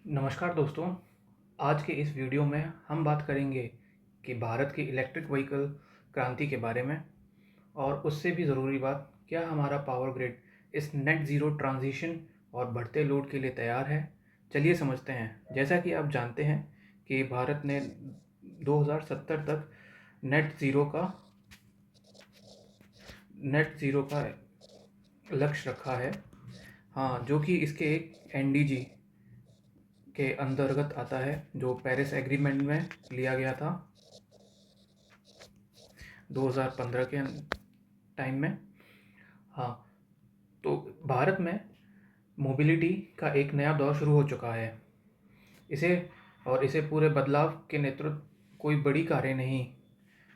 नमस्कार दोस्तों। आज के इस वीडियो में हम बात करेंगे कि भारत की इलेक्ट्रिक व्हीकल क्रांति के बारे में, और उससे भी ज़रूरी बात, क्या हमारा पावर ग्रिड इस नेट ज़ीरो ट्रांजिशन और बढ़ते लोड के लिए तैयार है। चलिए समझते हैं। जैसा कि आप जानते हैं कि भारत ने 2070 तक नेट ज़ीरो का लक्ष्य रखा है। हाँ, जो कि इसके एक एनडीजी के अंतर्गत आता है, जो पेरिस एग्रीमेंट में लिया गया था 2015 के टाइम में। हाँ, तो भारत में मोबिलिटी का एक नया दौर शुरू हो चुका है। इसे पूरे बदलाव के नेतृत्व कोई बड़ी कारें नहीं,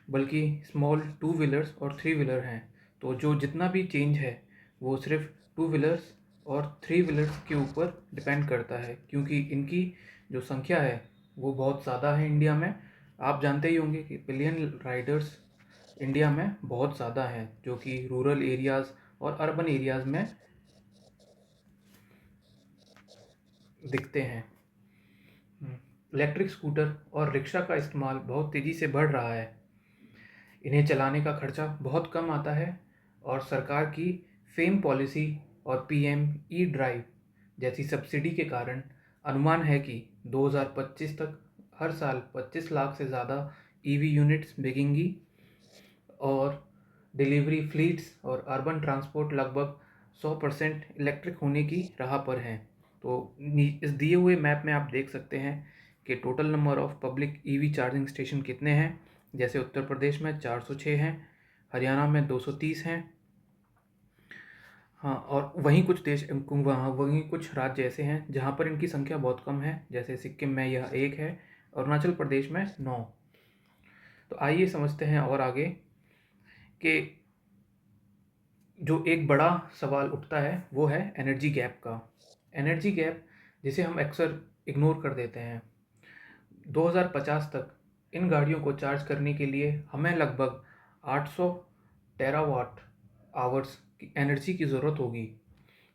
बल्कि स्मॉल टू व्हीलर्स और थ्री व्हीलर हैं। तो जो जितना भी चेंज है वो सिर्फ टू व्हीलर्स और थ्री व्हीलर्स के ऊपर डिपेंड करता है, क्योंकि इनकी जो संख्या है वो बहुत ज़्यादा है इंडिया में। आप जानते ही होंगे कि पिलियन राइडर्स इंडिया में बहुत ज़्यादा हैं, जो कि रूरल एरियाज़ और अर्बन एरियाज़ में दिखते हैं। इलेक्ट्रिक स्कूटर और रिक्शा का इस्तेमाल बहुत तेज़ी से बढ़ रहा है। इन्हें चलाने का खर्चा बहुत कम आता है, और सरकार की फेम पॉलिसी और पीएम ई ड्राइव जैसी सब्सिडी के कारण अनुमान है कि 2025 तक हर साल 25 लाख से ज़्यादा ईवी यूनिट्स बिकेंगी, और डिलीवरी फ्लीट्स और अर्बन ट्रांसपोर्ट लगभग 100% इलेक्ट्रिक होने की राह पर हैं। तो इस दिए हुए मैप में आप देख सकते हैं कि total number of public EV charging station कितने हैं। जैसे उत्तर प्रदेश में 406 हैं, हरियाणा में 230 हैं। हाँ, और वहीं कुछ राज्य ऐसे हैं जहाँ पर इनकी संख्या बहुत कम है। जैसे सिक्किम में यह 1 है, अरुणाचल प्रदेश में 9। तो आइए समझते हैं और आगे कि जो एक बड़ा सवाल उठता है वो है एनर्जी गैप का। एनर्जी गैप, जिसे हम अक्सर इग्नोर कर देते हैं। 2050 तक इन गाड़ियों को चार्ज करने के लिए हमें लगभग 800 टेरावाट आवर्स की एनर्जी की ज़रूरत होगी।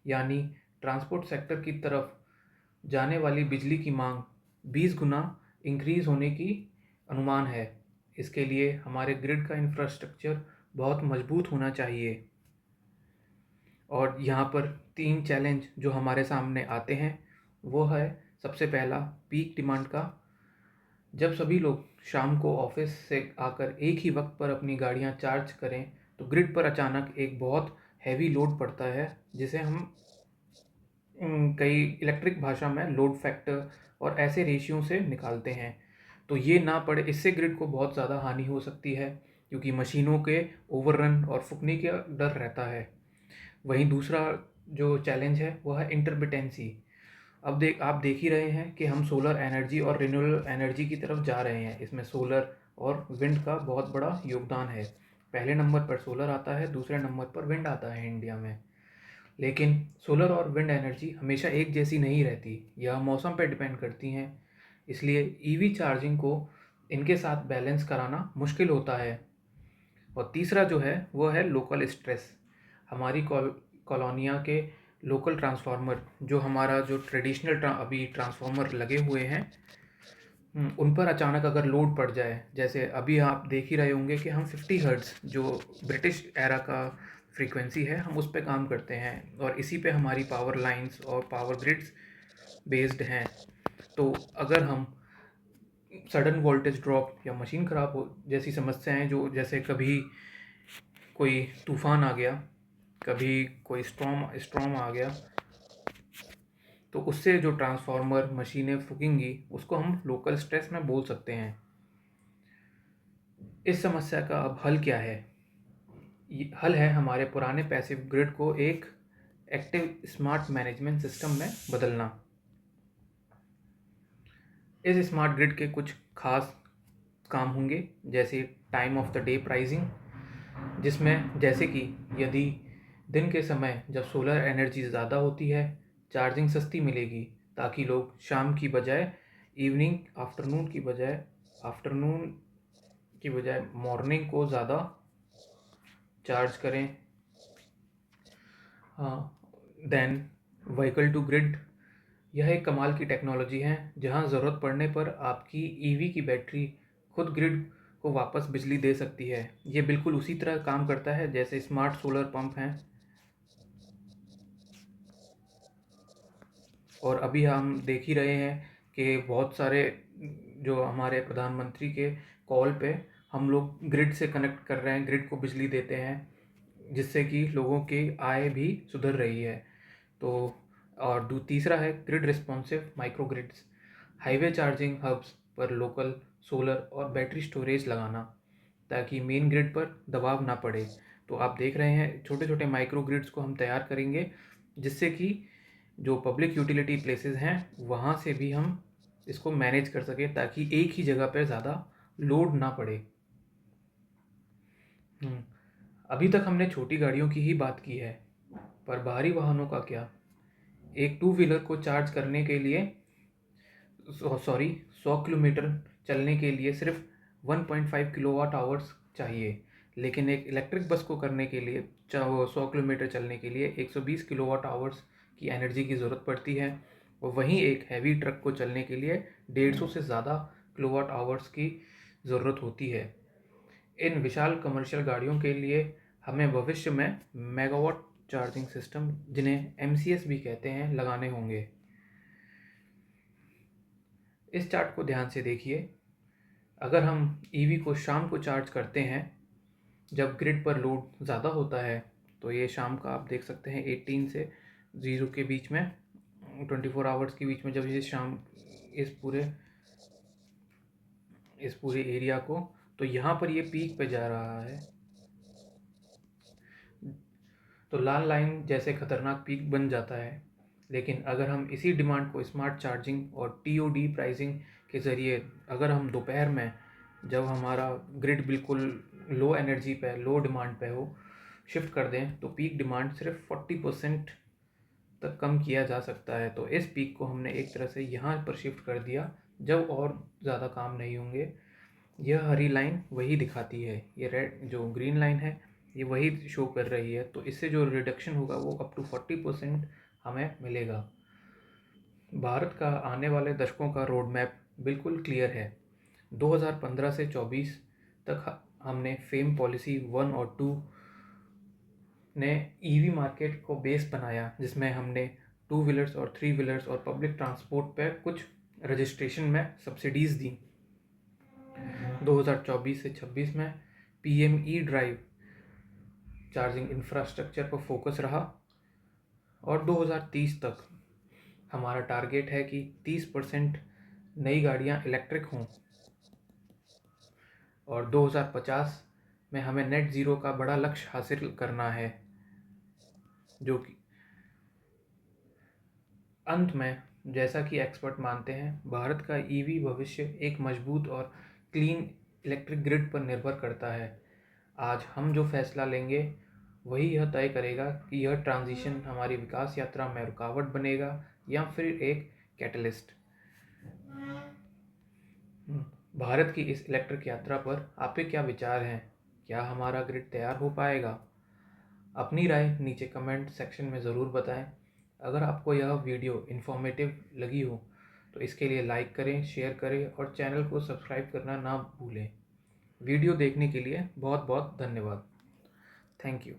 यानी ट्रांसपोर्ट सेक्टर की तरफ जाने वाली बिजली की मांग 20 गुना इंक्रीज़ होने की अनुमान है। इसके लिए हमारे ग्रिड का इंफ्रास्ट्रक्चर बहुत मजबूत होना चाहिए। और यहाँ पर 3 चैलेंज जो हमारे सामने आते हैं वो है, सबसे पहला पीक डिमांड का। जब सभी लोग शाम को ऑफिस से आकर एक ही वक्त पर अपनी गाड़ियाँ चार्ज करें तो ग्रिड पर अचानक एक बहुत हैवी लोड पड़ता है, जिसे हम कई इलेक्ट्रिक भाषा में लोड फैक्टर और ऐसे रेशियो से निकालते हैं। तो ये ना पड़े, इससे ग्रिड को बहुत ज़्यादा हानि हो सकती है, क्योंकि मशीनों के ओवररन और फूकने का डर रहता है। वहीं दूसरा जो चैलेंज है वो है इंटरमिटेंसी। आप देख ही रहे हैं कि हम सोलर एनर्जी और रिन्यूएबल एनर्जी की तरफ जा रहे हैं। इसमें सोलर और विंड का बहुत बड़ा योगदान है। पहले नंबर पर सोलर आता है, दूसरे नंबर पर विंड आता है इंडिया में। लेकिन सोलर और विंड एनर्जी हमेशा एक जैसी नहीं रहती, यह मौसम पर डिपेंड करती हैं। इसलिए ईवी चार्जिंग को इनके साथ बैलेंस कराना मुश्किल होता है। और तीसरा जो है वो है लोकल स्ट्रेस। हमारी कॉलोनियाँ के लोकल ट्रांसफार्मर, जो हमारा जो ट्रेडिशनल अभी ट्रांसफार्मर लगे हुए हैं, उन पर अचानक अगर लोड पड़ जाए, जैसे अभी आप देख ही रहे होंगे कि हम 50 हर्ट्ज़, जो ब्रिटिश एरा का फ्रीक्वेंसी है, हम उस पर काम करते हैं, और इसी पे हमारी पावर लाइंस और पावर ग्रिड्स बेस्ड हैं। तो अगर हम सडन वोल्टेज ड्रॉप या मशीन ख़राब हो जैसी समस्याएं, जो जैसे कभी कोई तूफ़ान आ गया, कभी कोई स्ट्रॉम आ गया, तो उससे जो ट्रांसफार्मर मशीनें फूकेंगी उसको हम लोकल स्ट्रेस में बोल सकते हैं। इस समस्या का अब हल क्या है? हल है हमारे पुराने पैसिव ग्रिड को एक एक्टिव स्मार्ट मैनेजमेंट सिस्टम में बदलना। इस स्मार्ट ग्रिड के कुछ खास काम होंगे, जैसे time of the day pricing, जिसमें जैसे कि यदि दिन के समय जब सोलर एनर्जी ज़्यादा होती है, चार्जिंग सस्ती मिलेगी, ताकि लोग शाम की बजाय आफ्टरनून की बजाय मॉर्निंग को ज़्यादा चार्ज करें। हाँ, देन व्हीकल टू ग्रिड, यह एक कमाल की टेक्नोलॉजी है जहां ज़रूरत पड़ने पर आपकी ईवी की बैटरी खुद ग्रिड को वापस बिजली दे सकती है। ये बिल्कुल उसी तरह काम करता है जैसे स्मार्ट सोलर पंप हैं। और अभी हम देख ही रहे हैं कि बहुत सारे जो हमारे प्रधानमंत्री के कॉल पे हम लोग ग्रिड से कनेक्ट कर रहे हैं, ग्रिड को बिजली देते हैं, जिससे कि लोगों की आय भी सुधर रही है। तो और तीसरा है grid responsive micro grids, highway charging hubs पर लोकल सोलर और बैटरी स्टोरेज लगाना ताकि मेन ग्रिड पर दबाव ना पड़े। तो आप देख रहे हैं छोटे छोटे माइक्रो ग्रिड्स को हम तैयार करेंगे जिससे कि जो पब्लिक यूटिलिटी प्लेसेस हैं वहाँ से भी हम इसको मैनेज कर सकें ताकि एक ही जगह पर ज़्यादा लोड ना पड़े। अभी तक हमने छोटी गाड़ियों की ही बात की है, पर भारी वाहनों का क्या? एक टू व्हीलर को चार्ज करने के लिए 100 किलोमीटर चलने के लिए सिर्फ 1.5 किलोवाट आवर्स चाहिए, लेकिन एक इलेक्ट्रिक बस को करने के लिए 100 किलोमीटर चलने के लिए 120 किलोवाट आवर्स की एनर्जी की ज़रूरत पड़ती है। और वहीं एक हैवी ट्रक को चलने के लिए 150 से ज़्यादा किलोवाट आवर्स की ज़रूरत होती है। इन विशाल कमर्शियल गाड़ियों के लिए हमें भविष्य में मेगावाट चार्जिंग सिस्टम, जिन्हें MCS भी कहते हैं, लगाने होंगे। इस चार्ट को ध्यान से देखिए। अगर हम ईवी को शाम को चार्ज करते हैं जब ग्रिड पर लोड ज़्यादा होता है, तो ये शाम का आप देख सकते हैं 18 से 0 के बीच में, 24 आवर्स के बीच में, जब ये शाम इस पूरे एरिया को, तो यहाँ पर ये पीक पे जा रहा है। तो लाल लाइन जैसे खतरनाक पीक बन जाता है। लेकिन अगर हम इसी डिमांड को स्मार्ट चार्जिंग और TOD प्राइसिंग के ज़रिए, अगर हम दोपहर में जब हमारा ग्रिड बिल्कुल लो एनर्जी पे, लो डिमांड पे हो, शिफ्ट कर दें, तो पीक डिमांड सिर्फ 40% तक कम किया जा सकता है। तो इस पीक को हमने एक तरह से यहाँ पर शिफ्ट कर दिया जब और ज़्यादा काम नहीं होंगे। यह हरी लाइन वही दिखाती है, ये रेड जो ग्रीन लाइन है ये वही शो कर रही है। तो इससे जो रिडक्शन होगा वो अप टू 40% हमें मिलेगा। भारत का आने वाले दशकों का रोड मैप बिल्कुल क्लियर है। 2015 से 24 तक हमने फेम पॉलिसी 1 और 2 ने ईवी मार्केट को बेस बनाया, जिसमें हमने 2 व्हीलर्स और 3 व्हीलर्स और पब्लिक ट्रांसपोर्ट पर कुछ रजिस्ट्रेशन में सब्सिडीज़ दी। 2024 से 26 में PM E-ड्राइव चार्जिंग इंफ्रास्ट्रक्चर पर फोकस रहा और 2030 तक हमारा टारगेट है कि 30% नई गाड़ियां इलेक्ट्रिक हों और 2050 में हमें नेट ज़ीरो का बड़ा लक्ष्य हासिल करना है। जो कि अंत में, जैसा कि एक्सपर्ट मानते हैं, भारत का ईवी भविष्य एक मजबूत और क्लीन इलेक्ट्रिक ग्रिड पर निर्भर करता है। आज हम जो फैसला लेंगे वही यह तय करेगा कि यह ट्रांजिशन हमारी विकास यात्रा में रुकावट बनेगा या फिर एक कैटलिस्ट। भारत की इस इलेक्ट्रिक यात्रा पर आपके क्या विचार हैं? क्या हमारा ग्रिड तैयार हो पाएगा? अपनी राय नीचे कमेंट सेक्शन में ज़रूर बताएं। अगर आपको यह वीडियो इन्फॉर्मेटिव लगी हो तो इसके लिए लाइक करें, शेयर करें और चैनल को सब्सक्राइब करना ना भूलें। वीडियो देखने के लिए बहुत बहुत धन्यवाद। Thank you.